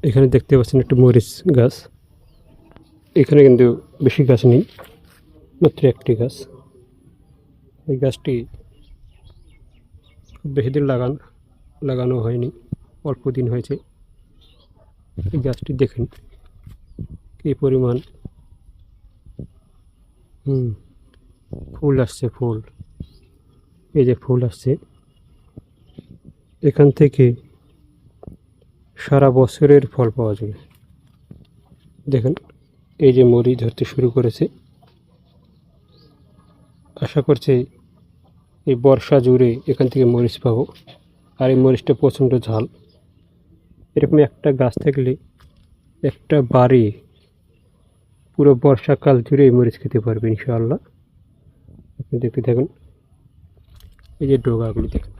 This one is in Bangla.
এখানে দেখতে পাচ্ছেন একটি মরিচ গাছ। এখানে কিন্তু বেশি গাছ নেই, মাত্র একটি গাছ। এই গাছটি খুব বেশি দিন লাগানো হয়নি, অল্প দিন হয়েছে। এই গাছটি দেখেন কি পরিমাণ ফুল আসছে। ফুল, এই যে ফুল আসছে, এখান থেকে সারা বছরের ফল পাওয়া যাবে। দেখেন এই যে মরিচ ধরতে শুরু করেছে। আশা করছি এই বর্ষা জুড়ে এখান থেকে মরিচ পাবো। আর এই মরিচটা প্রচণ্ড ঝাল। এরকম একটা গাছ থাকলে একটা বাড়ি পুরো বর্ষাকাল জুড়ে এই মরিচ খেতে পারবে ইনশাআল্লাহ। আপনি দেখতে থাকুন, এই যে ডগাগুলি দেখেন।